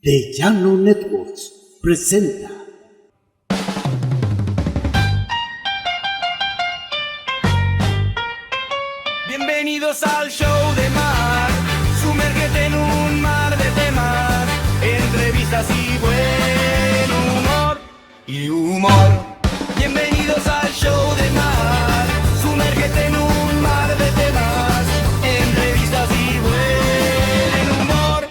The Llano Networks presenta. Bienvenidos al show de Mar, sumérgete en un mar de temas, entrevistas y buen humor. Bienvenidos al show de Mar, sumérgete en un mar de temas, entrevistas y buen humor.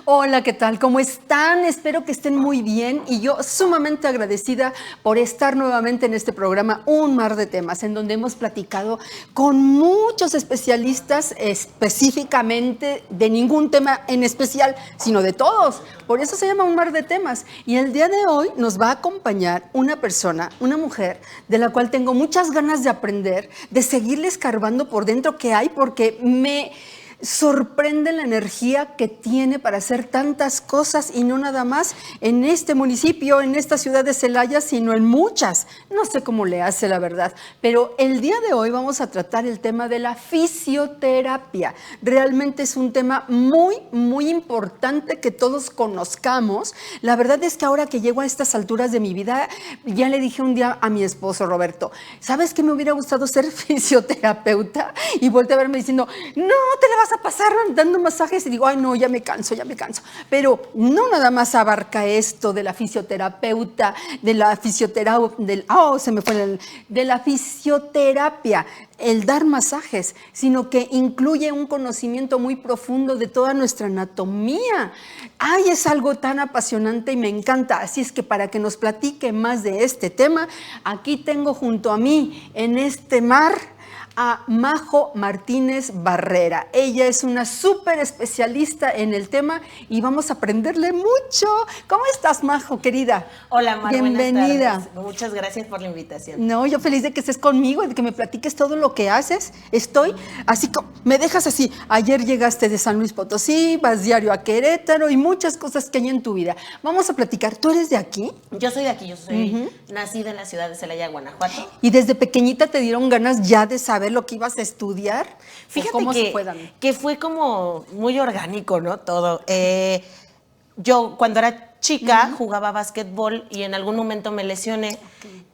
Hola, ¿qué tal? ¿Cómo están? Espero que estén muy bien y yo sumamente agradecida por estar nuevamente en este programa Un Mar de Temas, en donde hemos platicado con muchos especialistas específicamente de ningún tema en especial, sino de todos. Por eso se llama Un Mar de Temas. Y el día de hoy nos va a acompañar una persona, una mujer, de la cual tengo muchas ganas de aprender, de seguirle escarbando por dentro qué hay, porque me sorprende la energía que tiene para hacer tantas cosas y no nada más en este municipio, en esta ciudad de Celaya, sino en muchas. No sé cómo le hace, la verdad, pero el día de hoy vamos a tratar el tema de la fisioterapia. Realmente es un tema muy importante que todos conozcamos. La verdad es que ahora que llego a estas alturas de mi vida, ya le dije un día a mi esposo Roberto, ¿sabes qué me hubiera gustado ser fisioterapeuta? Y volteé a verme diciendo, no, te la vas a pasar dando masajes, y digo, ay no, ya me canso. Pero no nada más abarca esto de la fisioterapeuta, de la fisioterapia, el dar masajes, sino que incluye un conocimiento muy profundo de toda nuestra anatomía. Ay, es algo tan apasionante y me encanta. Así es que para que nos platique más de este tema, aquí tengo junto a mí en este mar a Majo Martínez Barrera. Ella es una súper especialista en el tema y vamos a aprenderle mucho. ¿Cómo estás, Majo, querida? Hola, Mar, bienvenida. Buenas tardes. Muchas gracias por la invitación. No, yo feliz de que estés conmigo, de que me platiques todo lo que haces. Estoy así, me dejas así. Ayer llegaste de San Luis Potosí, vas diario a Querétaro y muchas cosas que hay en tu vida. Vamos a platicar. ¿Tú eres de aquí? Yo soy de aquí, yo soy nacida en la ciudad de Celaya, Guanajuato. ¿Y desde pequeñita te dieron ganas ya de saber lo que ibas a estudiar? Fíjate ¿Cómo se fue dando? que fue como muy orgánico, ¿no? Todo. Yo cuando era chica jugaba básquetbol y en algún momento me lesioné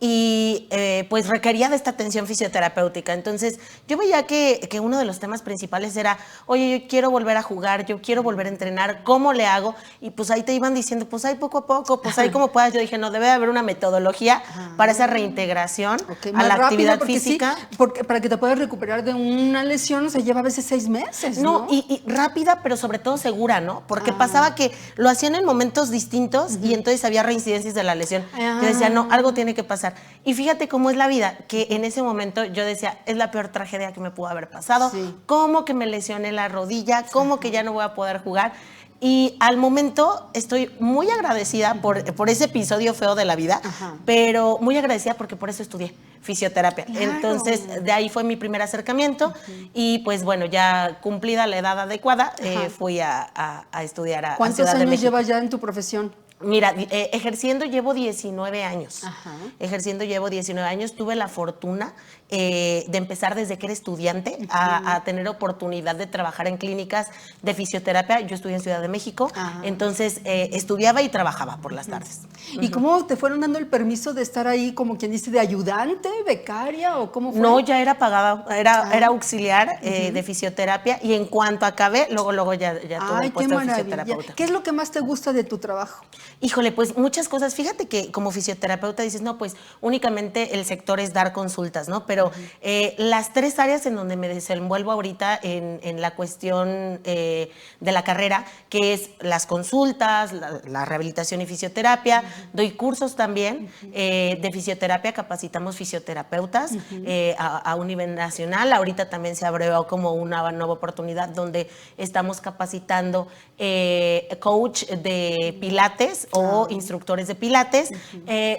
y pues requería de esta atención fisioterapéutica. Entonces yo veía que uno de los temas principales era, oye, yo quiero volver a jugar, yo quiero volver a entrenar, ¿cómo le hago? Y pues ahí te iban diciendo, pues ahí poco a poco, pues ahí como puedas. Yo dije, no, debe de haber una metodología para esa reintegración a la actividad física. Sí, porque para que te puedas recuperar de una lesión se lleva a veces 6 meses, ¿no? No, y rápida, pero sobre todo segura, ¿no? Porque pasaba que lo hacían en momentos distintos y entonces había reincidencias de la lesión. Yo decía, no, algo tiene que pasar. Y fíjate cómo es la vida, que en ese momento yo decía, es la peor tragedia que me pudo haber pasado. Sí. ¿Cómo que me lesioné la rodilla? ¿Cómo que ya no voy a poder jugar? Y al momento estoy muy agradecida por ese episodio feo de la vida, pero muy agradecida porque por eso estudié fisioterapia. Claro. Entonces, de ahí fue mi primer acercamiento y pues bueno, ya cumplida la edad adecuada, fui a estudiar a Ciudad de México. ¿Cuántos años llevas ya en tu profesión? Mira, ejerciendo llevo 19 años. Ejerciendo llevo 19 años. Tuve la fortuna de empezar desde que era estudiante a tener oportunidad de trabajar en clínicas de fisioterapia. Yo estudié en Ciudad de México, entonces estudiaba y trabajaba por las tardes. ¿Y cómo te fueron dando el permiso de estar ahí, como quien dice, de ayudante, becaria o cómo fue? No, ya era pagada, era auxiliar de fisioterapia y en cuanto acabé, luego ya tuve el puesto de fisioterapeuta. ¿Qué es lo que más te gusta de tu trabajo? Híjole, pues muchas cosas. Fíjate que como fisioterapeuta dices, no, pues únicamente el sector es dar consultas, ¿no? Pero las 3 áreas en donde me desenvuelvo ahorita en la cuestión de la carrera, que es las consultas, la rehabilitación y fisioterapia, doy cursos también de fisioterapia, capacitamos fisioterapeutas a un nivel nacional. Ahorita también se abrió como una nueva oportunidad donde estamos capacitando coach de pilates coaches o instructores de pilates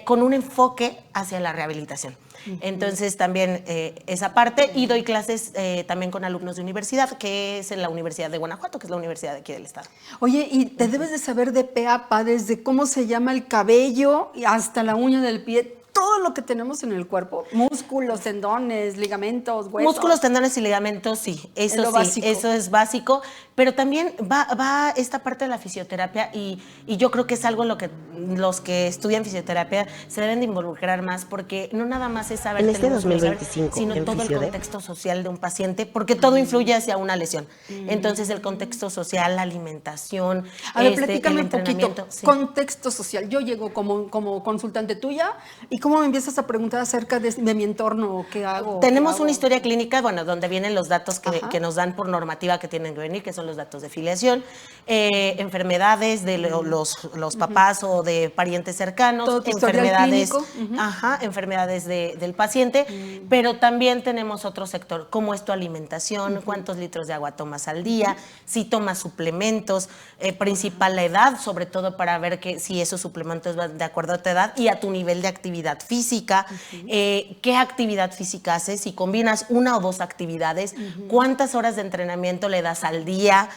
con un enfoque hacia la rehabilitación. Entonces también esa parte, y doy clases también con alumnos de universidad, que es en la Universidad de Guanajuato, que es la universidad de aquí del estado. Oye, y te debes de saber de pe a pa, desde cómo se llama el cabello hasta la uña del pie, todo lo que tenemos en el cuerpo, músculos, tendones, ligamentos, huesos. Músculos, tendones y ligamentos, sí, eso sí, básico. eso es básico, pero también va esta parte de la fisioterapia y yo creo que es algo en lo que los que estudian fisioterapia se deben de involucrar más, porque no nada más es saber En este el músculo, 2025, sino en todo el Fisiode. contexto social de un paciente, porque todo influye hacia una lesión. Entonces el contexto social, la alimentación, A ver, el platícame un poquito, entrenamiento. Sí. contexto social. Yo llego como consultante tuya y cómo me empiezas a preguntar acerca de mi entorno, qué hago. Tenemos qué hago? una historia clínica, bueno, donde vienen los datos Ajá. que nos dan por normativa que tienen que venir, que son los datos de filiación, enfermedades de los papás o de parientes cercanos, Todo tu historial enfermedades, clínico. enfermedades del paciente, pero también tenemos otro sector, cómo es tu alimentación, cuántos litros de agua tomas al día, si tomas suplementos, principal la edad, sobre todo para ver que si esos suplementos van de acuerdo a tu edad y a tu nivel de actividad física, qué actividad física haces, si combinas una o dos actividades, cuántas horas de entrenamiento le das al día,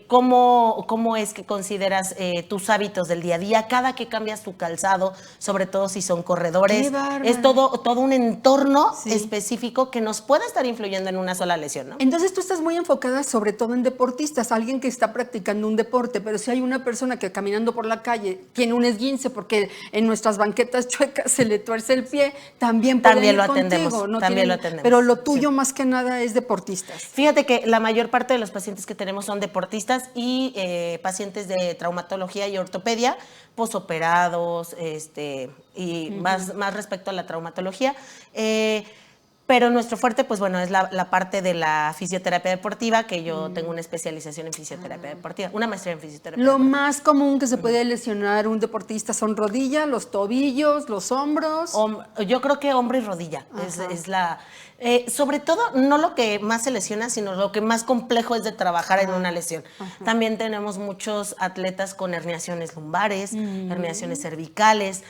cómo es que consideras tus hábitos del día a día, cada que cambias tu calzado, sobre todo si son corredores. ¡Qué bárbaro! Es todo un entorno Sí. específico que nos puede estar influyendo en una sola lesión, ¿no? Entonces tú estás muy enfocada sobre todo en deportistas, alguien que está practicando un deporte, pero si hay una persona que caminando por la calle tiene un esguince porque en nuestras banquetas chuecas se le tuerce el pie, también puede También ir lo atendemos, contigo, también lo atendemos. Pero lo tuyo más que nada es deportistas. Fíjate que la mayor parte de los pacientes que tenemos son deportistas y pacientes de traumatología y ortopedia, posoperados, y más respecto a la traumatología. Pero nuestro fuerte, pues bueno, es la parte de la fisioterapia deportiva, que yo tengo una especialización en fisioterapia deportiva, una maestría en fisioterapia Lo deportiva. más común que se puede lesionar un deportista son rodillas, los tobillos, los hombros. Yo creo que hombro y rodilla es la... sobre todo, no lo que más se lesiona, sino lo que más complejo es de trabajar en una lesión. También tenemos muchos atletas con herniaciones lumbares, herniaciones cervicales,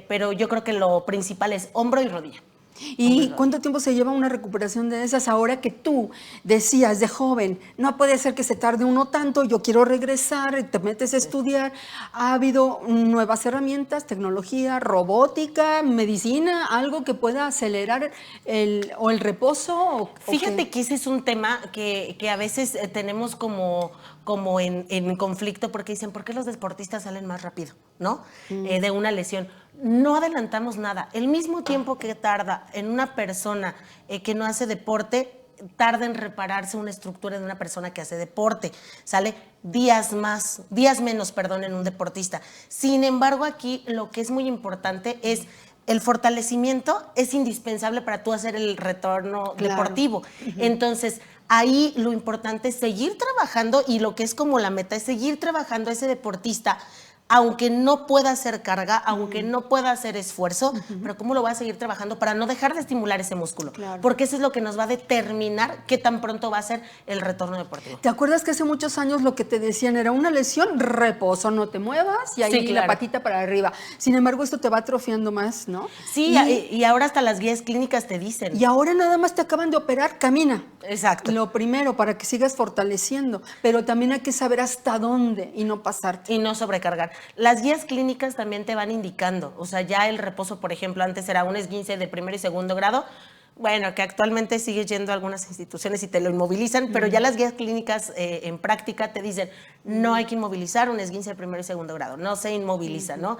pero yo creo que lo principal es hombro y rodilla. ¿Y cuánto tiempo se lleva una recuperación de esas ahora que tú decías de joven, no puede ser que se tarde uno tanto, yo quiero regresar, te metes a estudiar? ¿Ha habido nuevas herramientas, tecnología, robótica, medicina, algo que pueda acelerar el reposo? Fíjate que ese es un tema que a veces tenemos como en conflicto, porque dicen, ¿por qué los deportistas salen más rápido, no? De una lesión. No adelantamos nada. El mismo tiempo que tarda en una persona que no hace deporte, tarda en repararse una estructura de una persona que hace deporte. Sale días menos, en un deportista. Sin embargo, aquí lo que es muy importante es el fortalecimiento es indispensable para tú hacer el retorno deportivo. Entonces, ahí lo importante es seguir trabajando, y lo que es como la meta es seguir trabajando a ese deportista, aunque no pueda hacer carga, aunque no pueda hacer esfuerzo, pero cómo lo va a seguir trabajando para no dejar de estimular ese músculo. Claro. Porque eso es lo que nos va a determinar qué tan pronto va a ser el retorno deportivo. ¿Te acuerdas que hace muchos años lo que te decían era una lesión, reposo, no te muevas y ahí Sí, claro. la patita para arriba? Sin embargo, esto te va atrofiando más, ¿no? Sí, y ahora hasta las guías clínicas te dicen. Y ahora nada más te acaban de operar, camina. Exacto. Lo primero, para que sigas fortaleciendo, pero también hay que saber hasta dónde y no pasarte. Y no sobrecargar. Las guías clínicas también te van indicando, o sea, ya el reposo, por ejemplo, antes era un esguince de primer y segundo grado, bueno, que actualmente sigues yendo a algunas instituciones y te lo inmovilizan, pero ya las guías clínicas en práctica te dicen, no hay que inmovilizar un esguince de primer y segundo grado, no se inmoviliza, ¿no?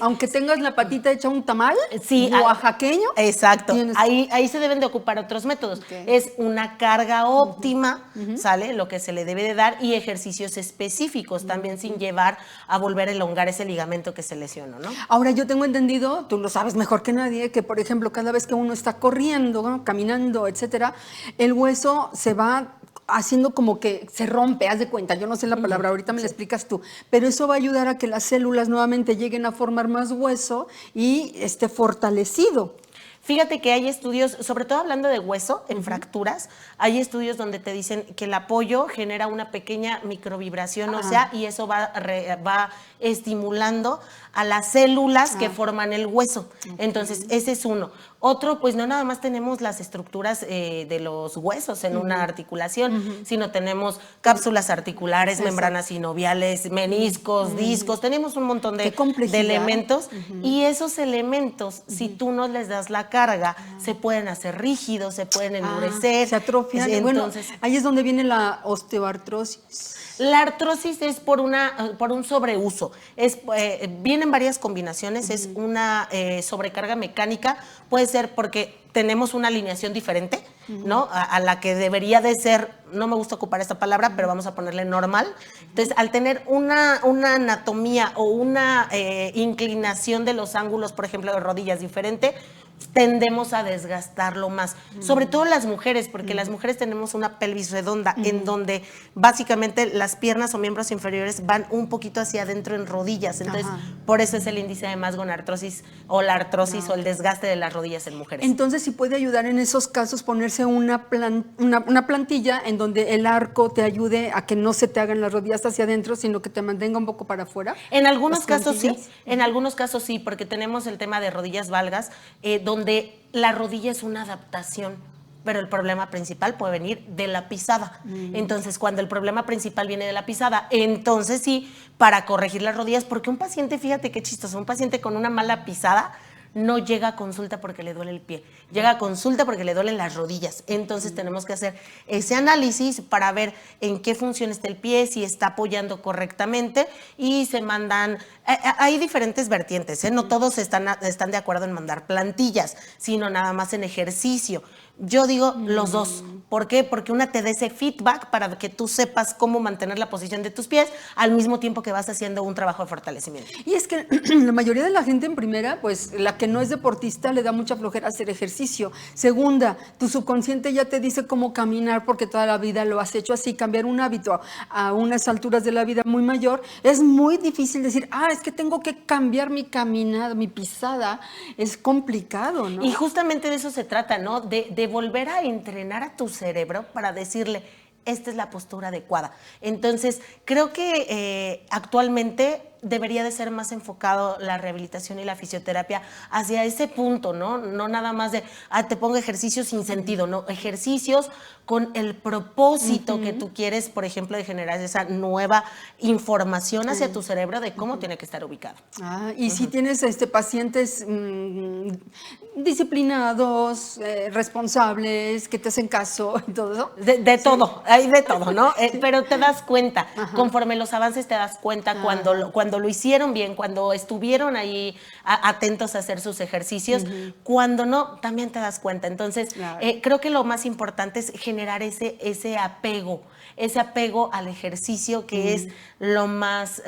Aunque tengas la patita hecha un tamal, Sí, oaxaqueño. Exacto. tienes- Ahí se deben de ocupar otros métodos. Ok. Es una carga óptima, ¿sale? Lo que se le debe de dar, y ejercicios específicos también, sin llevar a volver a elongar ese ligamento que se lesionó, ¿no? Ahora yo tengo entendido, tú lo sabes mejor que nadie, que por ejemplo cada vez que uno está corriendo, ¿no? Caminando, etcétera, el hueso se va haciendo como que se rompe, haz de cuenta, yo no sé la palabra, ahorita me la explicas tú, pero eso va a ayudar a que las células nuevamente lleguen a formar más hueso y esté fortalecido. Fíjate que hay estudios, sobre todo hablando de hueso, en fracturas, hay estudios donde te dicen que el apoyo genera una pequeña microvibración ósea y eso va estimulando a las células que forman el hueso. Entonces, ese es uno. Otro, pues no nada más tenemos las estructuras de los huesos en una articulación, sino tenemos cápsulas articulares, membranas sinoviales, meniscos, discos, tenemos un montón de elementos y esos elementos, si tú no les das la carga, se pueden hacer rígidos, se pueden endurecer. Se atrofian. Entonces, bueno, ahí es donde viene la osteoartrosis. la artrosis es por un sobreuso. Vienen varias combinaciones, es una sobrecarga mecánica, puede ser porque tenemos una alineación diferente, ¿no? A la que debería de ser, no me gusta ocupar esta palabra, pero vamos a ponerle normal. Entonces, al tener una anatomía o una inclinación de los ángulos, por ejemplo, de rodillas diferente, tendemos a desgastarlo más, sobre todo las mujeres, porque las mujeres tenemos una pelvis redonda en donde básicamente las piernas o miembros inferiores van un poquito hacia adentro en rodillas, entonces por eso es el índice de más gonartrosis o la artrosis o el desgaste de las rodillas en mujeres. Entonces, si puede ayudar en esos casos ponerse una plantilla en donde el arco te ayude a que no se te hagan las rodillas hacia adentro, sino que te mantenga un poco para afuera. En algunos casos sí, porque tenemos el tema de rodillas valgas, donde la rodilla es una adaptación, pero el problema principal puede venir de la pisada. Entonces, cuando el problema principal viene de la pisada, entonces sí, para corregir las rodillas, porque un paciente, fíjate qué chistoso, un paciente con una mala pisada no llega a consulta porque le duele el pie, llega a consulta porque le duelen las rodillas. Entonces tenemos que hacer ese análisis para ver en qué función está el pie, si está apoyando correctamente y se mandan, hay diferentes vertientes, no todos están de acuerdo en mandar plantillas, sino nada más en ejercicio. Yo digo los dos. ¿Por qué? Porque una te dé ese feedback para que tú sepas cómo mantener la posición de tus pies al mismo tiempo que vas haciendo un trabajo de fortalecimiento. Y es que la mayoría de la gente en primera, pues la que no es deportista le da mucha flojera hacer ejercicio. Segunda, tu subconsciente ya te dice cómo caminar porque toda la vida lo has hecho así. Cambiar un hábito a unas alturas de la vida muy mayor es muy difícil decir, es que tengo que cambiar mi caminada, mi pisada. Es complicado, ¿no? Y justamente de eso se trata, ¿no? De volver a entrenar a tu cerebro para decirle, esta es la postura adecuada. Entonces, creo que actualmente debería de ser más enfocado la rehabilitación y la fisioterapia hacia ese punto, ¿no? No nada más de, te pongo ejercicios sin sentido, no, ejercicios con el propósito que tú quieres, por ejemplo, de generar esa nueva información hacia tu cerebro de cómo tiene que estar ubicado. Y si tienes pacientes disciplinados, responsables, que te hacen caso y todo eso. De todo, hay de todo, ¿no? Pero te das cuenta, conforme los avances te das cuenta cuando lo hicieron bien, cuando estuvieron ahí atentos a hacer sus ejercicios, cuando no, también te das cuenta. Entonces, creo que lo más importante es generar ese apego al ejercicio, que es lo más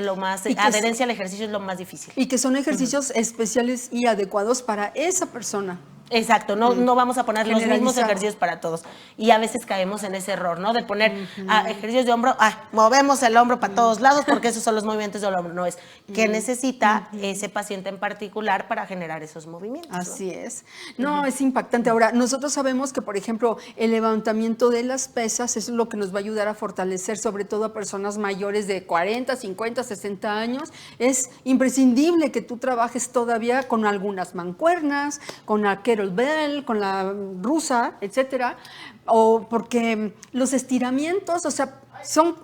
adherencia al ejercicio es lo más difícil. Y que son ejercicios especiales y adecuados para esa persona. Exacto, no vamos a poner los mismos ejercicios para todos. Y a veces caemos en ese error, ¿no? De poner ejercicios de hombro, movemos el hombro para todos lados porque esos son los movimientos del hombro. No es que necesita ese paciente en particular para generar esos movimientos, ¿no? Así es. No, es impactante. Ahora, nosotros sabemos que, por ejemplo, el levantamiento de las pesas es lo que nos va a ayudar a fortalecer, sobre todo a personas mayores de 40, 50, 60 años. Es imprescindible que tú trabajes todavía con algunas mancuernas, con la kettlebell, con la rusa, etcétera, o porque los estiramientos, o sea, son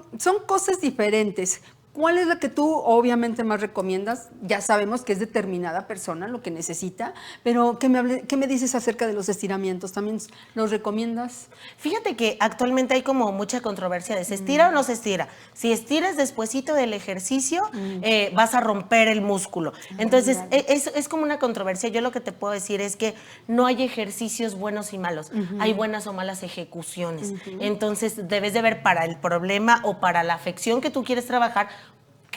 cosas diferentes. ¿Cuál es la que tú obviamente más recomiendas? Ya sabemos que es determinada persona lo que necesita, pero ¿qué me dices acerca de los estiramientos? ¿También los recomiendas? Fíjate que actualmente hay como mucha controversia de ¿se estira o no se estira? Si estiras despuesito del ejercicio, vas a romper el músculo. Entonces, es como una controversia. Yo lo que te puedo decir es que no hay ejercicios buenos y malos. Hay buenas o malas ejecuciones. Entonces, debes de ver para el problema o para la afección que tú quieres trabajar,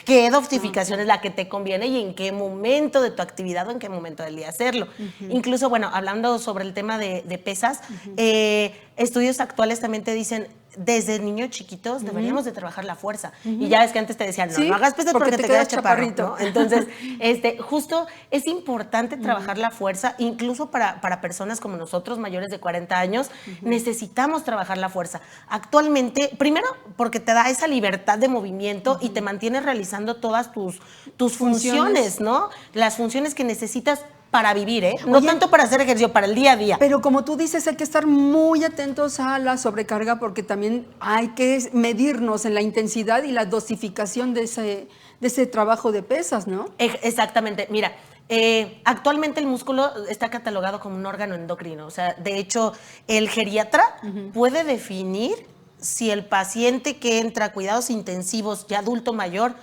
qué dosificación es la que te conviene y en qué momento de tu actividad o en qué momento del día hacerlo. Incluso, bueno, hablando sobre el tema de pesas, estudios actuales también te dicen, desde niños chiquitos deberíamos de trabajar la fuerza. Y ya ves que antes te decían, no, Sí, no hagas pesas porque te quedas chaparrito, ¿no? chaparrito. Entonces, justo es importante trabajar la fuerza, incluso para personas como nosotros, mayores de 40 años, necesitamos trabajar la fuerza. Actualmente, primero, porque te da esa libertad de movimiento y te mantienes realizando todas tus funciones, ¿no? Las funciones que necesitas para vivir, ¿eh? No Oye, tanto para hacer ejercicio, para el día a día. Pero como tú dices, hay que estar muy atentos a la sobrecarga porque también hay que medirnos en la intensidad y la dosificación de ese trabajo de pesas, ¿no? Exactamente. Mira, actualmente el músculo está catalogado como un órgano endocrino. O sea, de hecho, el geriatra puede definir si el paciente que entra a cuidados intensivos ya adulto mayor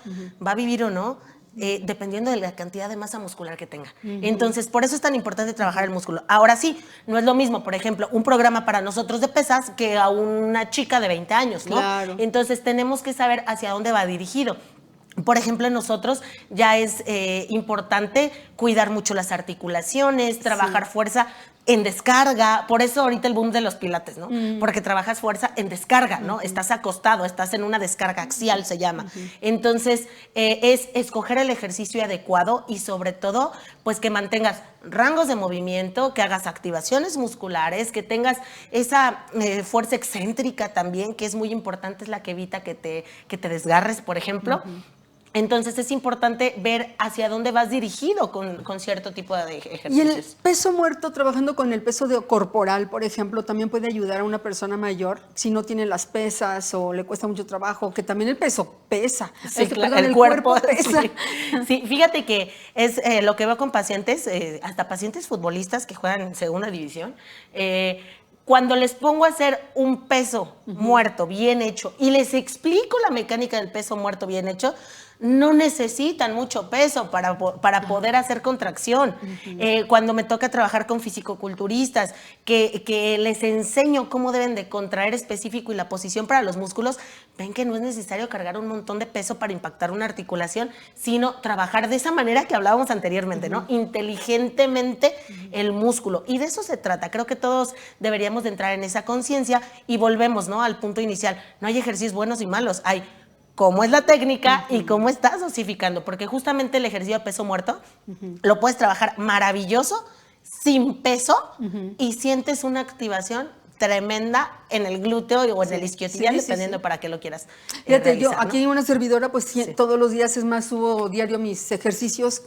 va a vivir o no, dependiendo de la cantidad de masa muscular que tenga. Entonces, por eso es tan importante trabajar el músculo. Ahora sí, no es lo mismo, por ejemplo, un programa para nosotros de pesas que a una chica de 20 años, ¿no? Claro. Entonces, tenemos que saber hacia dónde va dirigido. Por ejemplo, en nosotros ya es importante cuidar mucho las articulaciones, trabajar fuerza en descarga. Por eso ahorita el boom de los pilates, ¿no? Porque trabajas fuerza en descarga, ¿no? Estás acostado, estás en una descarga axial, se llama. Entonces, es escoger el ejercicio adecuado y sobre todo, pues que mantengas rangos de movimiento, que hagas activaciones musculares, que tengas esa fuerza excéntrica también, que es muy importante, es la que evita que te desgarres, por ejemplo. Entonces es importante ver hacia dónde vas dirigido con cierto tipo de ejercicios. Y el peso muerto, trabajando con el peso corporal, por ejemplo, también puede ayudar a una persona mayor si no tiene las pesas o le cuesta mucho trabajo, que también el peso pesa. Sí, Perdón, el cuerpo pesa. Sí. Sí, fíjate que es lo que veo con pacientes, hasta pacientes futbolistas que juegan en segunda división. Cuando les pongo a hacer un peso muerto bien hecho y les explico la mecánica del peso muerto bien hecho, no necesitan mucho peso para poder hacer contracción. Cuando me toca trabajar con fisicoculturistas, que les enseño cómo deben de contraer específico y la posición para los músculos, ven que no es necesario cargar un montón de peso para impactar una articulación, sino trabajar de esa manera que hablábamos anteriormente, ¿no? Inteligentemente el músculo. Y de eso se trata. Creo que todos deberíamos de entrar en esa conciencia y volvemos, ¿no?, al punto inicial. No hay ejercicios buenos y malos, hay cómo es la técnica y cómo estás dosificando, porque justamente el ejercicio de peso muerto lo puedes trabajar maravilloso, sin peso, y sientes una activación tremenda en el glúteo o en el isquiotibial, dependiendo para qué lo quieras Fíjate, realizar, yo ¿no? aquí una servidora, pues todos los días es más, subo diario mis ejercicios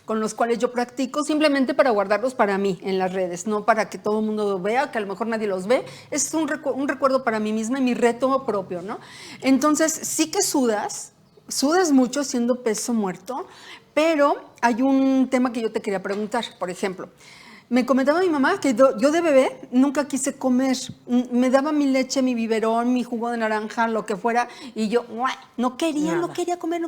con los cuales yo practico, simplemente para guardarlos para mí en las redes, no para que todo el mundo vea, que a lo mejor nadie los ve. Es un recuerdo para mí misma y mi reto propio, ¿no? Entonces, sí que sudas mucho siendo peso muerto, pero hay un tema que yo te quería preguntar, por ejemplo. Me comentaba mi mamá que yo de bebé nunca quise comer. Me daba mi leche, mi biberón, mi jugo de naranja, lo que fuera, y yo no quería comer.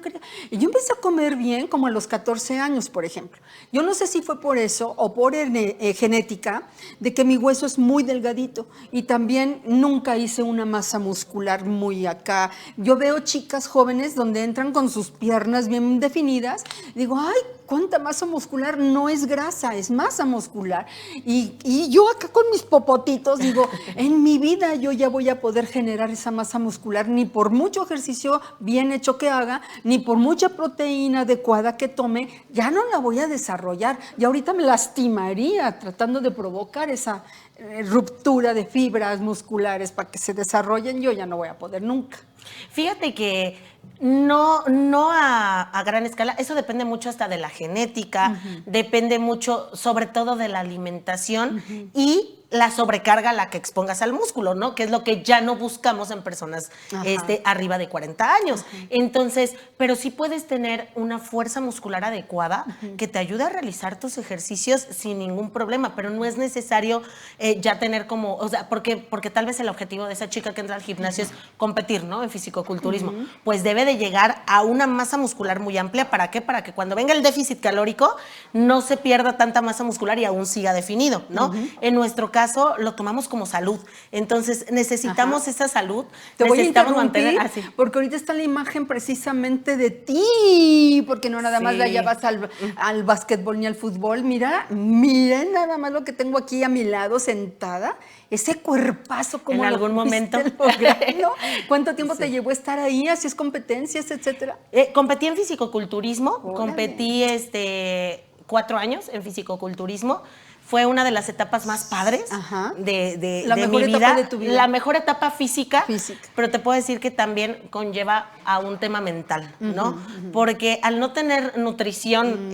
Y yo empecé a comer bien como a los 14 años, por ejemplo. Yo no sé si fue por eso o por genética, de que mi hueso es muy delgadito y también nunca hice una masa muscular muy acá. Yo veo chicas jóvenes donde entran con sus piernas bien definidas, digo, ay, cuánta masa muscular, no es grasa, es masa muscular. Y yo acá con mis popotitos digo, en mi vida yo ya voy a poder generar esa masa muscular, ni por mucho ejercicio bien hecho que haga, ni por mucha proteína adecuada que tome, ya no la voy a desarrollar. Y ahorita me lastimaría tratando de provocar esa ruptura de fibras musculares para que se desarrollen, yo ya no voy a poder nunca. Fíjate que no a gran escala, eso depende mucho hasta de la genética, depende mucho sobre todo de la alimentación y la sobrecarga a la que expongas al músculo, ¿no? Que es lo que ya no buscamos en personas arriba de 40 años. Entonces, pero sí puedes tener una fuerza muscular adecuada que te ayude a realizar tus ejercicios sin ningún problema, pero no es necesario ya tener como, o sea, porque tal vez el objetivo de esa chica que entra al gimnasio es competir, ¿no? En fisicoculturismo. Pues debe de llegar a una masa muscular muy amplia. ¿Para qué? Para que cuando venga el déficit calórico no se pierda tanta masa muscular y aún siga definido, ¿no? En nuestro caso, caso lo tomamos como salud. Entonces necesitamos esa salud. Te voy a necesitamos interrumpir así. porque ahorita está la imagen precisamente de ti, porque no nada más Sí. de allá vas al básquetbol ni al fútbol. Miren nada más lo que tengo aquí a mi lado sentada, ese cuerpazo como En algún momento. ¿Cuánto tiempo te llevó estar ahí? ¿Hacías competencias, etcétera? Competí en fisicoculturismo, Órale. competí 4 años en fisicoculturismo. Fue una de las etapas más padres Ajá. de La mi mejor vida. etapa de tu vida. La mejor etapa física, Física. pero te puedo decir que también conlleva a un tema mental, ¿no? Porque al no tener nutrición,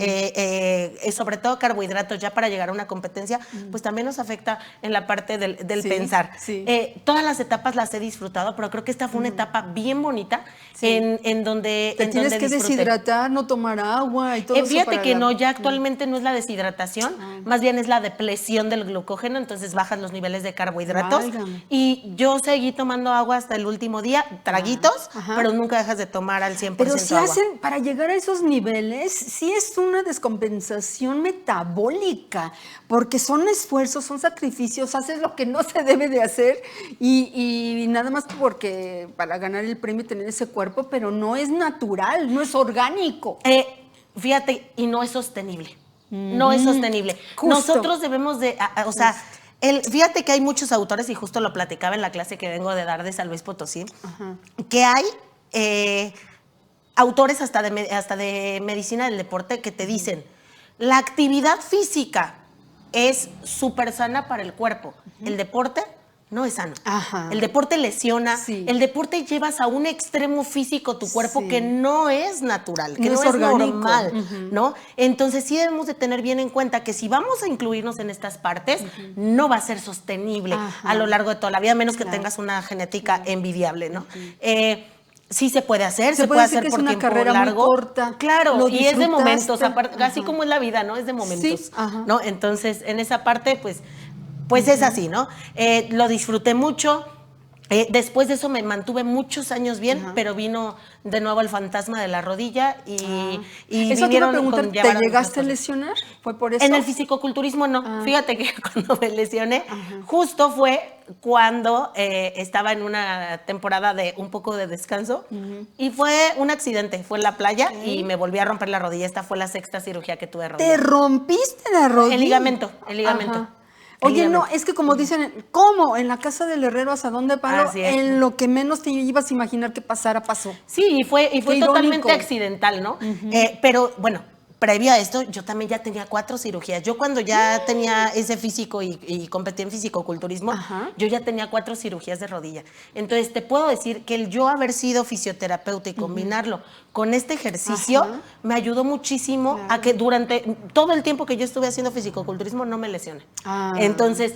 sobre todo carbohidratos ya para llegar a una competencia, pues también nos afecta en la parte del Sí, pensar. sí. Todas las etapas las he disfrutado, pero creo que esta fue una etapa bien bonita en donde Te tienes que disfruté. deshidratar, no tomar agua y todo eso. Fíjate para que la- no, ya actualmente no es la deshidratación, más bien es la depresión del glucógeno, entonces bajas los niveles de carbohidratos. Válgame. Y yo seguí tomando agua hasta el último día, traguitos, Ajá. pero nunca dejas de tomar al 100% Pero si agua. hacen, para llegar a esos niveles, sí es una descompensación metabólica, porque son esfuerzos, son sacrificios, haces lo que no se debe de hacer y nada más porque para ganar el premio y tener ese cuerpo, pero no es natural, no es orgánico. Fíjate, y no es sostenible. No es sostenible. Justo. Nosotros debemos de, o sea, fíjate que hay muchos autores, y justo lo platicaba en la clase que vengo de dar de San Luis Potosí, que hay autores hasta de medicina del deporte que te dicen, la actividad física es súper sana para el cuerpo. El deporte no es sano. Ajá. El deporte lesiona. Sí. El deporte llevas a un extremo físico tu cuerpo Sí. que no es natural, que No no, es es orgánico. normal, ¿no? Entonces sí debemos de tener bien en cuenta que si vamos a incluirnos en estas partes, no va a ser sostenible Ajá. a lo largo de toda la vida, a menos que Claro. tengas una genética envidiable, ¿no? Sí se puede hacer, Se se puede puede decir hacer que es por una tiempo carrera muy largo. corta. Claro, Lo y es de disfrutaste. momentos, así Ajá. como es la vida, ¿no? Es de momentos, Sí, ajá. ¿no? Entonces, en esa parte, pues es así, ¿no? Lo disfruté mucho. Después de eso me mantuve muchos años bien, pero vino de nuevo el fantasma de la rodilla y Eso te iba a vinieron preguntar, con ¿te llevar llegaste a otras cosas. lesionar? ¿Fue por eso? En el fisicoculturismo no. Fíjate que cuando me lesioné, justo fue cuando estaba en una temporada de un poco de descanso y fue un accidente, fue en la playa y me volví a romper la rodilla. Esta fue la 6ª cirugía que tuve de rodilla. ¿Te rompiste la rodilla? El ligamento. Ajá. Oye, no, es que como dicen, ¿cómo? En la casa del herrero, ¿hasta dónde palo? Así es. En lo que menos te ibas a imaginar que pasara, pasó. Sí, y fue Qué totalmente irónico. accidental, ¿no? Pero bueno, previo a esto, yo también ya tenía 4 cirugías. Yo cuando ya tenía ese físico y competí en fisicoculturismo, Ajá. yo ya tenía 4 cirugías de rodilla. Entonces, te puedo decir que el yo haber sido fisioterapeuta y combinarlo con este ejercicio Ajá. me ayudó muchísimo a que durante todo el tiempo que yo estuve haciendo fisicoculturismo no me lesioné. Ah. Entonces,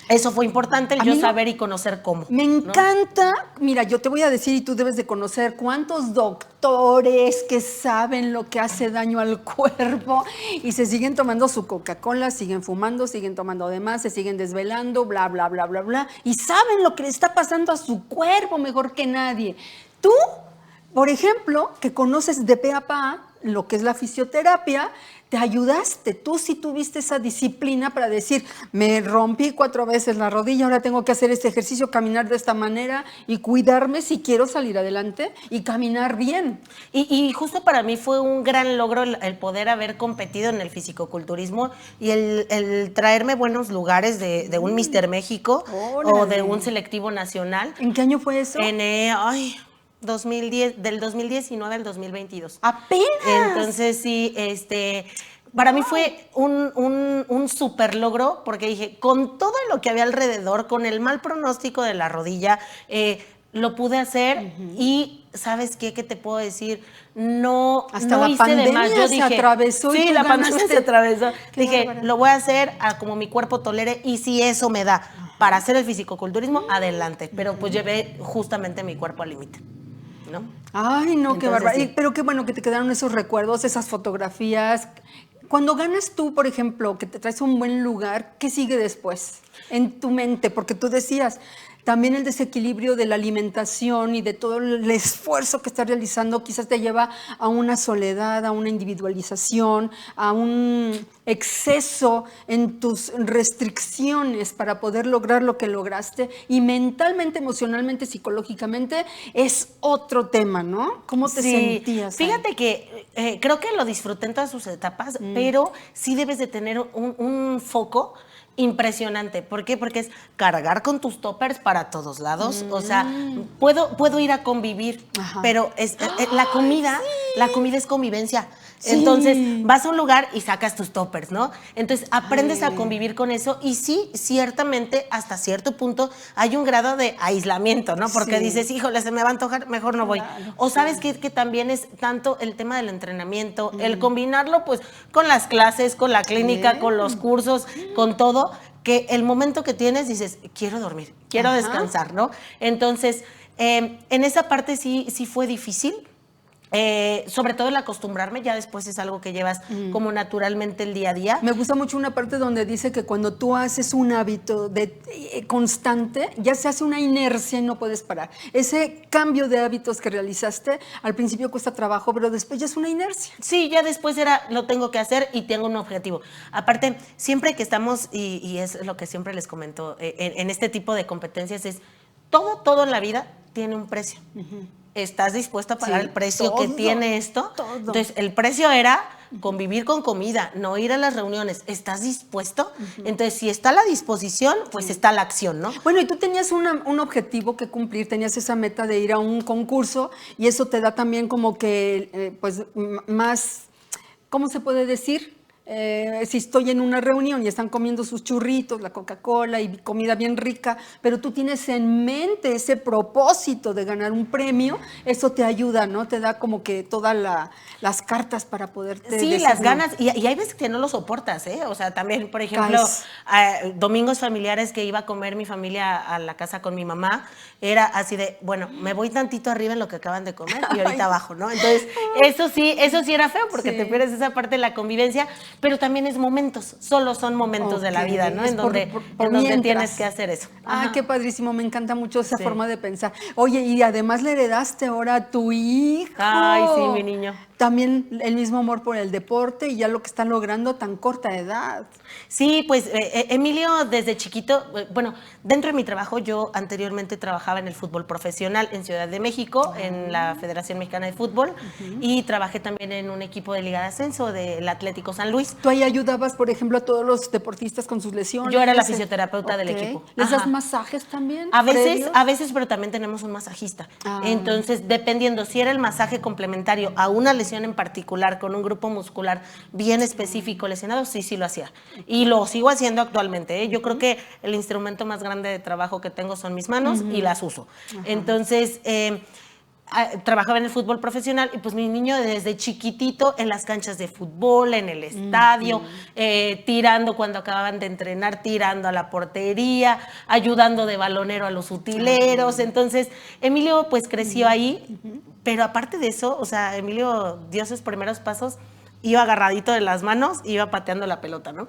eso fue importante, el A yo mí no- saber y conocer cómo. Me ¿no? encanta, mira, yo te voy a decir y tú debes de conocer cuántos doctores que saben lo que hace daño al cuerpo y se siguen tomando su Coca-Cola, siguen fumando, siguen tomando de más, se siguen desvelando, bla, bla, bla, bla, bla, y saben lo que le está pasando a su cuerpo mejor que nadie. Tú, por ejemplo, que conoces de pe a pa lo que es la fisioterapia, te ayudaste, tú sí tuviste esa disciplina para decir, me rompí 4 veces la rodilla, ahora tengo que hacer este ejercicio, caminar de esta manera y cuidarme si quiero salir adelante y caminar bien. Y justo para mí fue un gran logro el poder haber competido en el fisicoculturismo y el traerme buenos lugares de un Mister México o Órale. de un selectivo nacional ¿En qué año fue eso? en 2010, del 2019 al 2022. ¡Apenas! Entonces sí, para mí fue un súper logro porque dije, con todo lo que había alrededor, con el mal pronóstico de la rodilla, lo pude hacer y ¿sabes qué? ¿Qué te puedo decir? No, Hasta no la hice de pandemia más. Yo se dije, atravesó y sí, tú la pandemia ganaste. se atravesó. Qué Dije, bárbara. lo voy a hacer a como mi cuerpo tolere y si eso me da para hacer el fisicoculturismo, adelante. Pero pues llevé justamente mi cuerpo al límite, ¿no? Ay, no, qué Entonces, bárbaro. sí. Pero qué bueno que te quedaron esos recuerdos, esas fotografías. Cuando ganas tú, por ejemplo, que te traes a un buen lugar, ¿qué sigue después en tu mente? Porque tú decías, también el desequilibrio de la alimentación y de todo el esfuerzo que estás realizando quizás te lleva a una soledad, a una individualización, a un exceso en tus restricciones para poder lograr lo que lograste, y mentalmente, emocionalmente, psicológicamente es otro tema, ¿no? ¿Cómo te sentías? Fíjate que creo que lo disfruté en todas sus etapas, pero sí debes de tener un foco impresionante. ¿Por qué? Porque es cargar con tus toppers para todos lados. O sea, puedo ir a convivir, pero la comida es convivencia. Sí. Entonces, vas a un lugar y sacas tus toppers, ¿no? Entonces, aprendes a convivir con eso, y sí, ciertamente, hasta cierto punto, hay un grado de aislamiento, ¿no? Porque dices, híjole, se me va a antojar, mejor no voy. O sabes que también es tanto el tema del entrenamiento, el combinarlo, pues, con las clases, con la clínica, con los cursos, con todo, que el momento que tienes dices, quiero dormir, quiero descansar, ¿no? Entonces, en esa parte sí fue difícil. Sobre todo el acostumbrarme, ya después es algo que llevas como naturalmente el día a día. Me gusta mucho una parte donde dice que cuando tú haces un hábito constante, ya se hace una inercia y no puedes parar. Ese cambio de hábitos que realizaste, al principio cuesta trabajo, pero después ya es una inercia. Sí, ya después lo tengo que hacer y tengo un objetivo. Aparte, siempre que estamos, y es lo que siempre les comento, en este tipo de competencias es, todo en la vida tiene un precio. ¿Estás dispuesto a pagar el precio que tiene esto? Todo. Entonces, el precio era convivir con comida, no ir a las reuniones. ¿Estás dispuesto? Entonces, si está la disposición, pues está la acción, ¿no? Bueno, y tú tenías un objetivo que cumplir, tenías esa meta de ir a un concurso, y eso te da también como que, pues, más, ¿cómo se puede decir? Si estoy en una reunión y están comiendo sus churritos, la Coca-Cola y comida bien rica, pero tú tienes en mente ese propósito de ganar un premio, eso te ayuda, ¿no? Te da como que todas las cartas para poderte decir, las ganas, y hay veces que no lo soportas, ¿eh? O sea, también, por ejemplo, domingos familiares que iba a comer mi familia a la casa con mi mamá, era así de, bueno, me voy tantito arriba en lo que acaban de comer y ahorita abajo, ¿no? Entonces, eso sí era feo, porque te pierdes esa parte de la convivencia, pero también es momentos, solo son momentos de la vida, ¿no? En donde tienes que hacer eso. Qué padrísimo, me encanta mucho esa forma de pensar. Oye, y además le heredaste ahora a tu hijo. Ay, sí, mi niño. También el mismo amor por el deporte y ya lo que está logrando a tan corta edad. Sí, pues Emilio desde chiquito, bueno, dentro de mi trabajo yo anteriormente trabajaba en el fútbol profesional en Ciudad de México, en la Federación Mexicana de Fútbol, y trabajé también en un equipo de Liga de Ascenso del Atlético San Luis. ¿Tú ahí ayudabas, por ejemplo, a todos los deportistas con sus lesiones? Yo era la fisioterapeuta del equipo. ¿Les das masajes también? A veces, pero también tenemos un masajista. Entonces, dependiendo si era el masaje complementario a una lesión en particular con un grupo muscular bien específico lesionado, sí lo hacía. Y lo sigo haciendo actualmente, ¿eh? Yo creo que el instrumento más grande de trabajo que tengo son mis manos y las uso. Entonces, trabajaba en el fútbol profesional y pues mi niño desde chiquitito en las canchas de fútbol, en el estadio, tirando cuando acababan de entrenar, tirando a la portería, ayudando de balonero a los utileros. Entonces, Emilio pues creció ahí, pero aparte de eso, o sea, Emilio dio sus primeros pasos, iba agarradito de las manos, iba pateando la pelota, ¿no?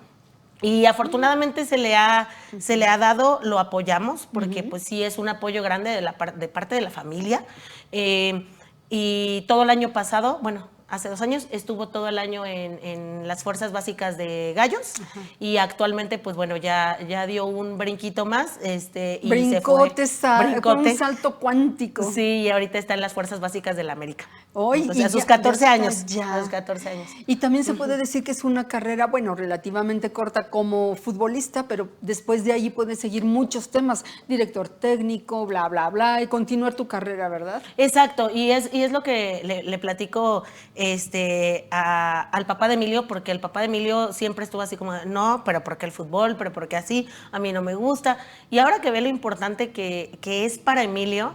Y afortunadamente se le ha dado, lo apoyamos, porque pues sí es un apoyo grande de parte de la familia. Y todo el año pasado, bueno, hace 2 años, estuvo todo el año en las fuerzas básicas de Gallos. Y actualmente, pues bueno, ya dio un brinquito más. Y Brincote, un salto cuántico. Sí, y ahorita está en las fuerzas básicas de la América. Hoy, a sus 14 años. A sus 14 años. Y también se puede decir que es una carrera, bueno, relativamente corta como futbolista, pero después de ahí puedes seguir muchos temas, director técnico, bla, bla, bla, y continuar tu carrera, ¿verdad? Exacto, y es lo que le platico al papá de Emilio, porque el papá de Emilio siempre estuvo así como, no, pero ¿por qué el fútbol? ¿Pero por qué así? A mí no me gusta. Y ahora que ve lo importante que es para Emilio,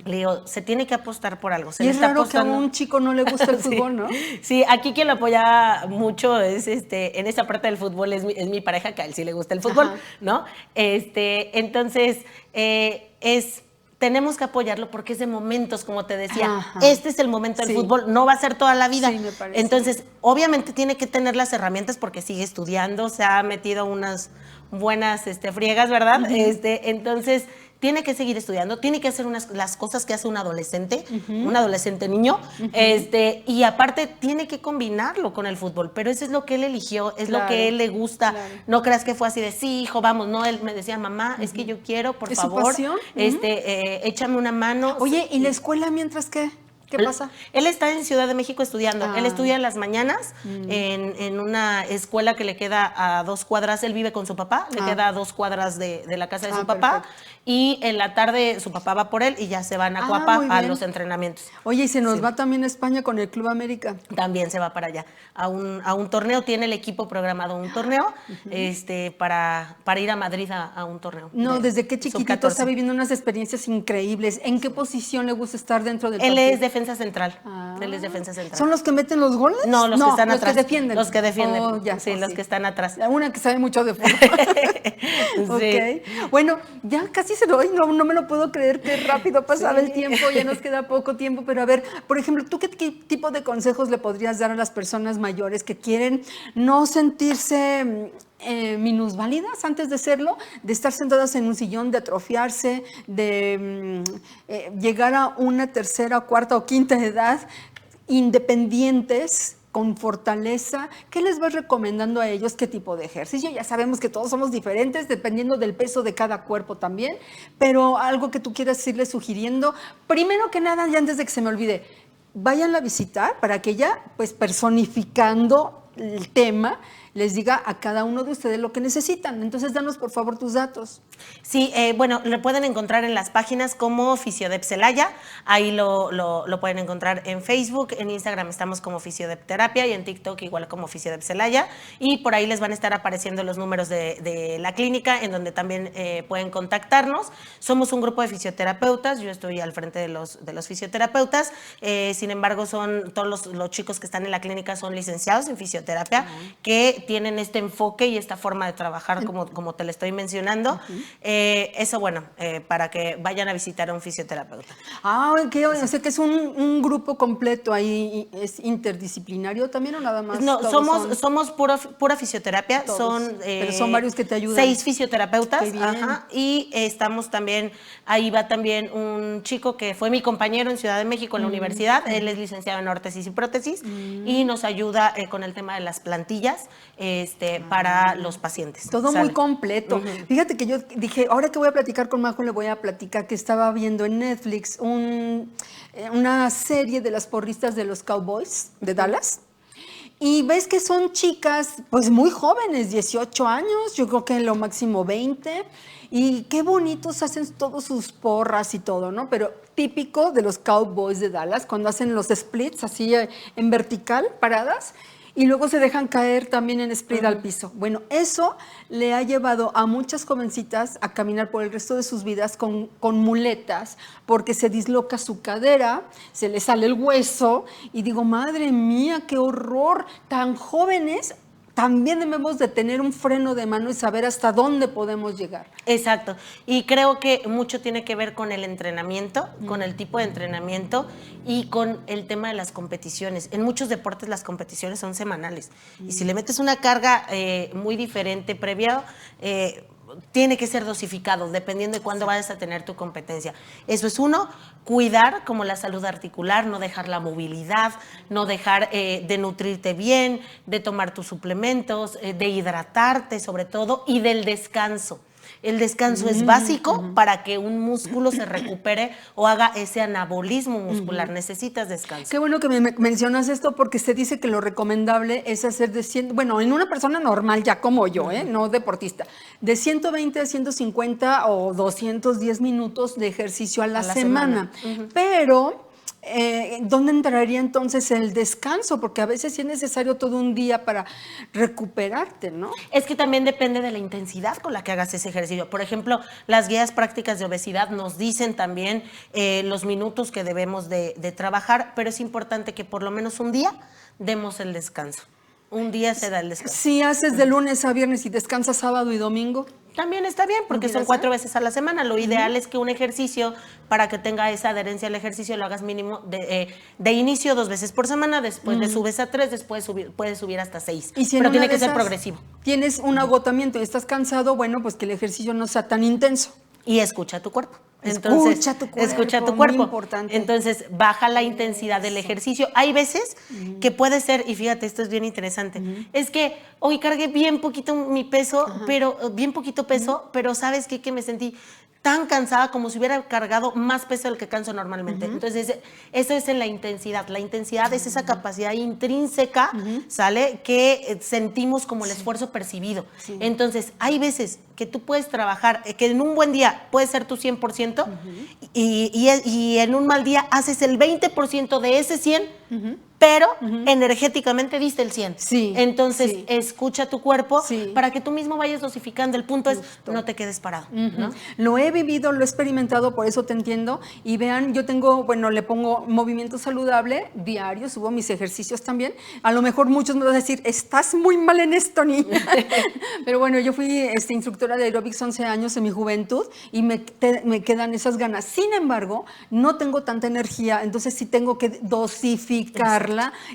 le digo, se tiene que apostar por algo. Y es raro que a un chico no le gusta el fútbol, ¿no? Sí, aquí quien lo apoya mucho es en esa parte del fútbol es mi pareja, que a él sí le gusta el fútbol, ¿no? Entonces, tenemos que apoyarlo porque es de momentos, como te decía. Este es el momento del fútbol, no va a ser toda la vida. Sí, me parece. Entonces, obviamente tiene que tener las herramientas porque sigue estudiando, se ha metido unas buenas friegas, ¿verdad? Entonces, tiene que seguir estudiando, tiene que hacer las cosas que hace un adolescente niño, y aparte tiene que combinarlo con el fútbol, pero eso es lo que él eligió, es lo que él le gusta. No creas que fue así de, sí, hijo, vamos, no, él me decía, mamá, es que yo quiero, por favor, su pasión. échame una mano. Oye, ¿y la escuela mientras qué? ¿Qué pasa? Él está en Ciudad de México estudiando. Él estudia en las mañanas en una escuela que le queda a 2 cuadras. Él vive con su papá, le queda a 2 cuadras de la casa de su papá. Perfecto. Y en la tarde su papá va por él y ya se van a Cuapa a los entrenamientos. Oye, ¿y se nos va también a España con el Club América? También se va para allá, a un torneo. Tiene el equipo programado un torneo para ir a Madrid a un torneo. No, desde qué chiquitito está viviendo unas experiencias increíbles. ¿En qué posición le gusta estar dentro del partido? Él es defensa central. Él es defensa central. ¿Son los que meten los goles? No, los que están atrás. Los que defienden. Los que defienden. Oh, ya, sí, los que están atrás. Una que sabe mucho de fútbol. Okay. Bueno, ya casi se lo doy, no me lo puedo creer, qué rápido ha pasado el tiempo, ya nos queda poco tiempo, pero a ver, por ejemplo, ¿tú qué tipo de consejos le podrías dar a las personas mayores que quieren no sentirse minusválidas antes de serlo, de estar sentadas en un sillón, de atrofiarse, de llegar a una tercera, cuarta o quinta edad independientes, con fortaleza? ¿Qué les vas recomendando a ellos? ¿Qué tipo de ejercicio? Ya sabemos que todos somos diferentes dependiendo del peso de cada cuerpo también, pero algo que tú quieras irles sugiriendo. Primero que nada, ya antes de que se me olvide, váyanla a visitar para que ella, pues personificando el tema, les diga a cada uno de ustedes lo que necesitan. Entonces, danos por favor tus datos. Sí, bueno, lo pueden encontrar en las páginas como Fisiodep Celaya, ahí lo pueden encontrar en Facebook, en Instagram estamos como Fisiodep Terapia y en TikTok igual como Fisiodep Celaya, y por ahí les van a estar apareciendo los números de la clínica, en donde también pueden contactarnos. Somos un grupo de fisioterapeutas, yo estoy al frente de los fisioterapeutas, sin embargo, son todos los chicos que están en la clínica son licenciados en fisioterapia, que tienen este enfoque y esta forma de trabajar como te lo estoy mencionando. Eso, bueno, para que vayan a visitar a un fisioterapeuta. O sea que es un grupo completo ahí, ¿es interdisciplinario también o nada más? No, somos pura fisioterapia, pero son varios que te ayudan. 6 fisioterapeutas, y estamos también, ahí va también un chico que fue mi compañero en Ciudad de México en la universidad, él es licenciado en órtesis y prótesis, y nos ayuda con el tema de las plantillas, para los pacientes. Todo muy completo. Fíjate que yo dije, ahora que voy a platicar con Majo, le voy a platicar que estaba viendo en Netflix una serie de las porristas de los Cowboys de Dallas. Y ves que son chicas, pues muy jóvenes, 18 años, yo creo que en lo máximo 20. Y qué bonitos hacen todos sus porras y todo, ¿no? Pero típico de los Cowboys de Dallas, cuando hacen los splits así en vertical, paradas, y luego se dejan caer también en split al piso. Bueno, eso le ha llevado a muchas jovencitas a caminar por el resto de sus vidas con muletas, porque se disloca su cadera, se le sale el hueso, y digo, madre mía, qué horror, tan jóvenes. También debemos de tener un freno de mano y saber hasta dónde podemos llegar. Exacto. Y creo que mucho tiene que ver con el entrenamiento, con el tipo de entrenamiento y con el tema de las competiciones. En muchos deportes las competiciones son semanales. Y si le metes una carga muy diferente previa, tiene que ser dosificado, dependiendo de cuándo vayas a tener tu competencia. Eso es uno, cuidar como la salud articular, no dejar la movilidad, no dejar de nutrirte bien, de tomar tus suplementos, de hidratarte sobre todo, y del descanso. El descanso es básico para que un músculo se recupere o haga ese anabolismo muscular. Necesitas descanso. Qué bueno que me mencionas esto, porque se dice que lo recomendable es hacer bueno, en una persona normal ya como yo, no deportista, de 120 a 150 o 210 minutos de ejercicio a la semana. Pero ¿dónde entraría entonces el descanso? Porque a veces sí es necesario todo un día para recuperarte, ¿no? Es que también depende de la intensidad con la que hagas ese ejercicio. Por ejemplo, las guías prácticas de obesidad nos dicen también los minutos que debemos de trabajar, pero es importante que por lo menos un día demos el descanso. Un día se da el descanso. Si haces de lunes a viernes y descansas sábado y domingo, también está bien, porque son 4 veces a la semana. Lo ideal es que un ejercicio, para que tenga esa adherencia al ejercicio, lo hagas mínimo de inicio 2 veces por semana, después le subes a 3, después puedes subir hasta 6. Pero tiene que ser progresivo. Tienes un agotamiento y estás cansado, bueno, pues que el ejercicio no sea tan intenso. y escucha tu cuerpo. Escucha tu cuerpo, Escucha tu muy cuerpo. importante. Entonces, baja la intensidad del ejercicio. Hay veces que puede ser, y fíjate, esto es bien interesante, es que hoy cargué bien poquito mi peso, pero bien poquito peso, pero ¿sabes qué? Que me sentí tan cansada como si hubiera cargado más peso del que canso normalmente. Entonces, eso es en la intensidad. La intensidad es esa capacidad intrínseca, ¿sale? Que sentimos como el esfuerzo percibido. Sí. Entonces, hay veces que tú puedes trabajar, que en un buen día puede ser tu 100%, y en un mal día haces el 20% de ese 100%, pero energéticamente diste el 100. Sí, Entonces, sí. escucha tu cuerpo Sí. para que tú mismo vayas dosificando. El punto es, no te quedes parado, ¿no? Lo he vivido, lo he experimentado, por eso te entiendo. Y vean, yo tengo, bueno, le pongo movimiento saludable diario, subo mis ejercicios también. A lo mejor muchos me van a decir, estás muy mal en esto, niña. Pero bueno, yo fui instructora de aeróbics 11 años en mi juventud y me quedan esas ganas. Sin embargo, no tengo tanta energía, entonces sí tengo que dosificarla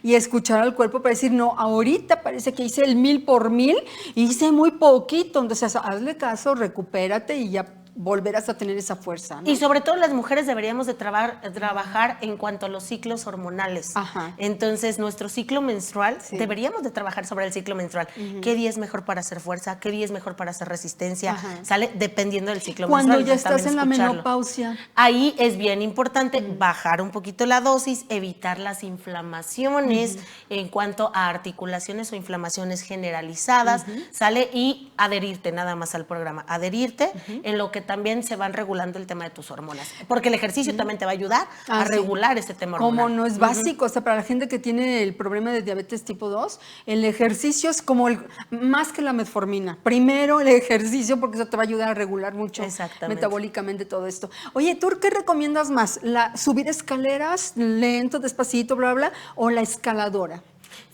y escuchar al cuerpo para decir, no, ahorita parece que hice el 1000 por 1000 y hice muy poquito. Entonces, hazle caso, recupérate y ya volverás a tener esa fuerza, ¿no? Y sobre todo las mujeres deberíamos de trabajar en cuanto a los ciclos hormonales. Ajá. Entonces, nuestro ciclo menstrual, deberíamos de trabajar sobre el ciclo menstrual. ¿Qué día es mejor para hacer fuerza? ¿Qué día es mejor para hacer resistencia? ¿Sale? Dependiendo del ciclo Cuando menstrual. ya estás también en la escucharlo. menopausia. Ahí es bien importante bajar un poquito la dosis, evitar las inflamaciones en cuanto a articulaciones o inflamaciones generalizadas, ¿sale? Y adherirte nada más al programa. Adherirte en lo que también se van regulando el tema de tus hormonas. Porque el ejercicio también te va a ayudar a regular ese tema hormonal. Como no es básico, o sea, para la gente que tiene el problema de diabetes tipo 2, el ejercicio es como más que la metformina. Primero el ejercicio, porque eso te va a ayudar a regular mucho metabólicamente todo esto. Oye, ¿tú qué recomiendas más? ¿Subir escaleras lento, despacito, bla, bla, o la escaladora?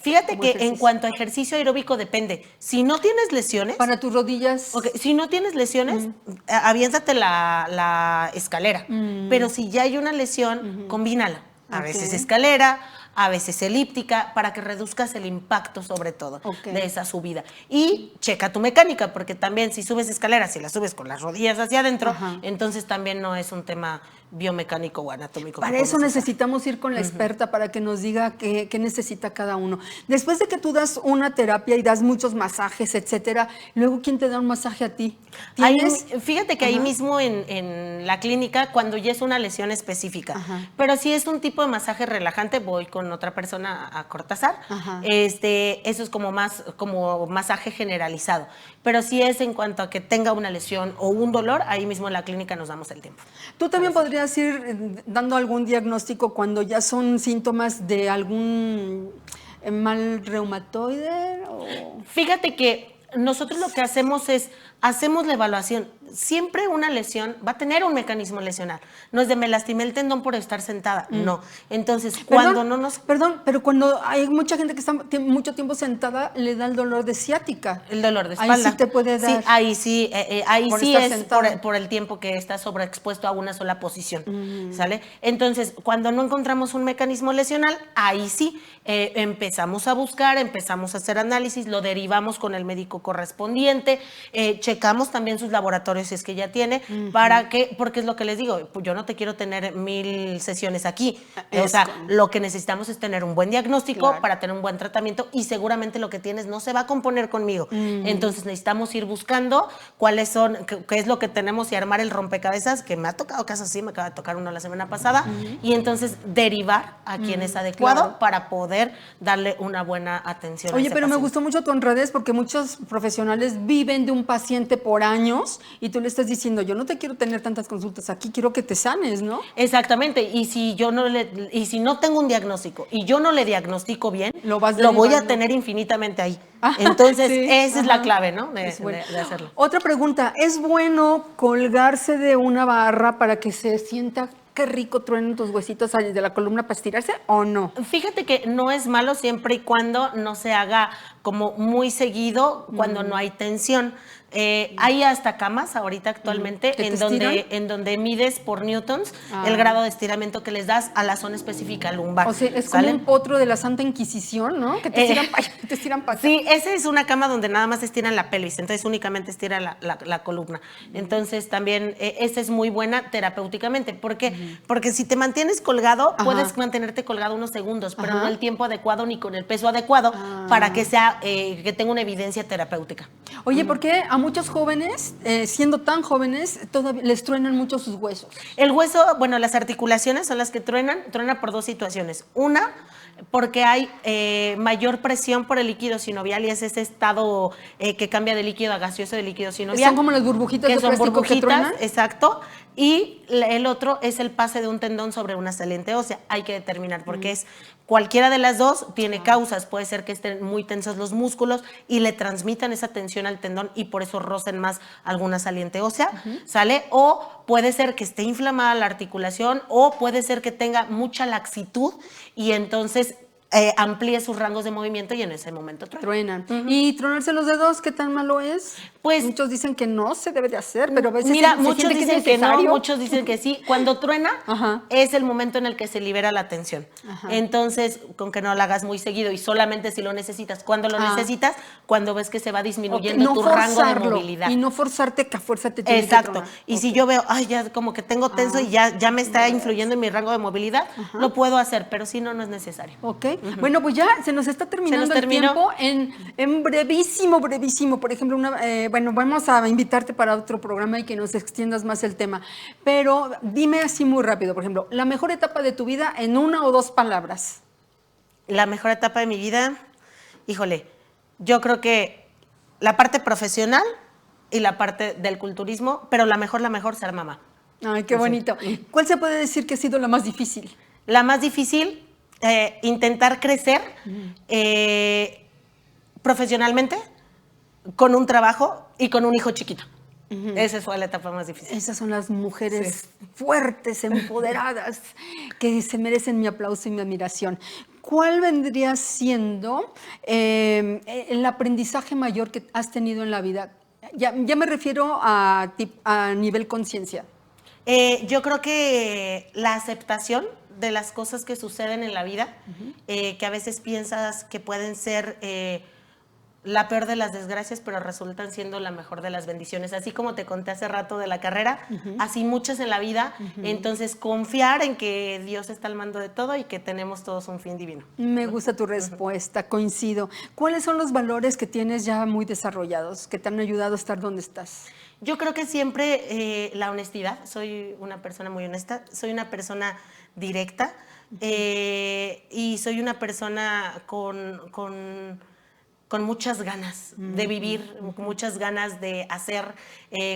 Fíjate que en cuanto a ejercicio aeróbico depende. Si no tienes lesiones... Para tus rodillas... Okay, si no tienes lesiones, aviéntate la escalera. Pero si ya hay una lesión, combínala. A veces escalera, a veces elíptica, para que reduzcas el impacto sobre todo de esa subida. Y checa tu mecánica, porque también si subes escaleras, si las subes con las rodillas hacia adentro, entonces también no es un tema biomecánico o anatómico. Para eso necesitamos ir con la experta para que nos diga qué necesita cada uno. Después de que tú das una terapia y das muchos masajes, etcétera, luego ¿quién te da un masaje a ti? Fíjate que ahí mismo en la clínica, cuando ya es una lesión específica, pero si es un tipo de masaje relajante, voy con otra persona a Cortázar. Eso es como masaje generalizado. Pero si es en cuanto a que tenga una lesión o un dolor, ahí mismo en la clínica nos damos el tiempo. Tú también podrías ir dando algún diagnóstico cuando ya son síntomas de algún mal reumatoide. Fíjate que nosotros lo que hacemos es, hacemos la evaluación. Siempre una lesión va a tener un mecanismo lesional. No es de me lastimé el tendón por estar sentada. No. Entonces, cuando no nos... Perdón, pero cuando hay mucha gente que está mucho tiempo sentada, le da el dolor de ciática. El dolor de espalda. Ahí sí te puede dar. Sí, ahí sí es por el tiempo que estás sobreexpuesto a una sola posición. ¿Sale? Entonces, cuando no encontramos un mecanismo lesional, ahí sí empezamos a buscar, empezamos a hacer análisis, lo derivamos con el médico correspondiente, checamos también sus laboratorios si es que ya tiene, porque es lo que les digo, yo no te quiero tener 1000 sesiones aquí. Lo que necesitamos es tener un buen diagnóstico para tener un buen tratamiento y seguramente lo que tienes no se va a componer conmigo. Entonces necesitamos ir buscando cuáles son, qué es lo que tenemos y armar el rompecabezas, que me ha tocado casos así, me acaba de tocar uno la semana pasada, y entonces derivar a quien es adecuado para poder darle una buena atención. Oye, a ese pero paciente. me gustó mucho tu redes porque muchos profesionales viven de un paciente por años y tú le estás diciendo, yo no te quiero tener tantas consultas aquí, quiero que te sanes, ¿no? Exactamente, y si no tengo un diagnóstico y yo no le diagnostico bien, lo voy a tener infinitamente ahí. Entonces, esa es la clave, ¿no? De hacerlo. Otra pregunta, ¿es bueno colgarse de una barra para que se sienta qué rico truenan tus huesitos de la columna para estirarse o no? Fíjate que no es malo siempre y cuando no se haga como muy seguido, cuando no hay tensión. Hay hasta camas ahorita actualmente ¿Que te en donde mides por newtons el grado de estiramiento que les das a la zona específica lumbar. O sea, es ¿sale? como un potro de la Santa Inquisición, ¿no? Que te estiran para allá, te estiran para acá. Sí, esa es una cama donde nada más estiran la pelvis, entonces únicamente estira la columna. Entonces también esa es muy buena terapéuticamente. ¿Por qué? Porque si te mantienes colgado, puedes mantenerte colgado unos segundos, pero no el tiempo adecuado ni con el peso adecuado para que sea que tenga una evidencia terapéutica. Oye, ¿por qué a muchos jóvenes, siendo tan jóvenes, todavía les truenan mucho sus huesos? El hueso, bueno, las articulaciones son las que truenan por dos situaciones. Una, porque hay mayor presión por el líquido sinovial y es ese estado que cambia de líquido a gaseoso de líquido sinovial. Son como las burbujitas que de son plástico burbujitas, que truenan. exacto. Y el otro es el pase de un tendón sobre una saliente ósea. Hay que determinar porque es cualquiera de las dos tiene causas. Puede ser que estén muy tensos los músculos y le transmitan esa tensión al tendón y por eso rocen más alguna saliente ósea, ¿sale? O puede ser que esté inflamada la articulación o puede ser que tenga mucha laxitud y entonces amplíe sus rangos de movimiento y en ese momento truena. Truenan. ¿Y tronarse los dedos qué tan malo es? Pues muchos dicen que no se debe de hacer, pero a veces mira, se muchos siente dicen es que no, necesario. muchos dicen que sí. Cuando truena es el momento en el que se libera la tensión. Entonces, con que no lo hagas muy seguido y solamente si lo necesitas. Cuando lo necesitas, cuando ves que se va disminuyendo No tu rango de forzarlo, movilidad. y no forzarte que a fuerza te tiene que Exacto. tronar. Y si yo veo, ay, ya como que tengo tenso y ya me está influyendo en mi rango de movilidad, lo puedo hacer, pero si no, no es necesario. Ok, bueno, pues ya se nos está terminando el terminó. tiempo en brevísimo. Por ejemplo, bueno, vamos a invitarte para otro programa y que nos extiendas más el tema, pero dime así muy rápido, por ejemplo, la mejor etapa de tu vida en una o dos palabras. La mejor etapa de mi vida, híjole, yo creo que la parte profesional y la parte del culturismo, pero la mejor, ser mamá. Ay, qué bonito. ¿Cuál se puede decir que ha sido la más difícil? La más difícil, intentar crecer profesionalmente, con un trabajo y con un hijo chiquito. Esa fue la etapa más difícil. Esas son las mujeres fuertes, empoderadas, que se merecen mi aplauso y mi admiración. ¿Cuál vendría siendo el aprendizaje mayor que has tenido en la vida? Ya me refiero a nivel conciencia. Yo creo que la aceptación de las cosas que suceden en la vida, que a veces piensas que pueden ser la peor de las desgracias, pero resultan siendo la mejor de las bendiciones. Así como te conté hace rato de la carrera, así muchas en la vida. Entonces, confiar en que Dios está al mando de todo y que tenemos todos un fin divino. Me gusta tu respuesta, coincido. ¿Cuáles son los valores que tienes ya muy desarrollados, que te han ayudado a estar donde estás? Yo creo que siempre la honestidad. Soy una persona muy honesta, soy una persona directa y soy una persona con muchas ganas de vivir, con muchas ganas de hacer,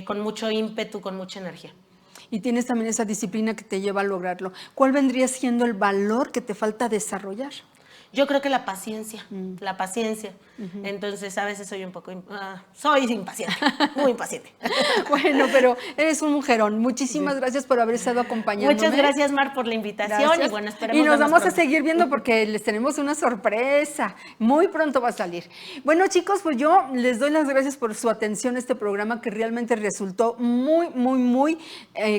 con mucho ímpetu, con mucha energía. Y tienes también esa disciplina que te lleva a lograrlo. ¿Cuál vendría siendo el valor que te falta desarrollar? Yo creo que la paciencia, la paciencia. Entonces, a veces soy un poco, soy impaciente, muy impaciente. Bueno, pero eres un mujerón. Muchísimas gracias por haber estado acompañándome. Muchas gracias, Mar, por la invitación. Gracias. Y bueno, esperemos. Y nos vamos a pronto. seguir viendo porque les tenemos una sorpresa. Muy pronto va a salir. Bueno, chicos, pues yo les doy las gracias por su atención a este programa que realmente resultó muy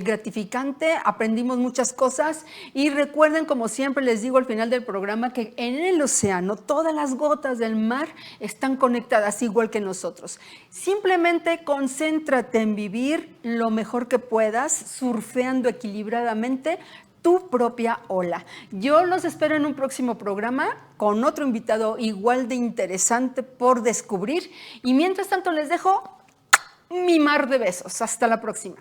gratificante. Aprendimos muchas cosas y recuerden, como siempre les digo al final del programa, que en el océano todas las gotas del mar están conectadas igual que nosotros. Simplemente concéntrate en vivir lo mejor que puedas, surfeando equilibradamente tu propia ola. Yo los espero en un próximo programa con otro invitado igual de interesante por descubrir. Y mientras tanto les dejo mi mar de besos. Hasta la próxima.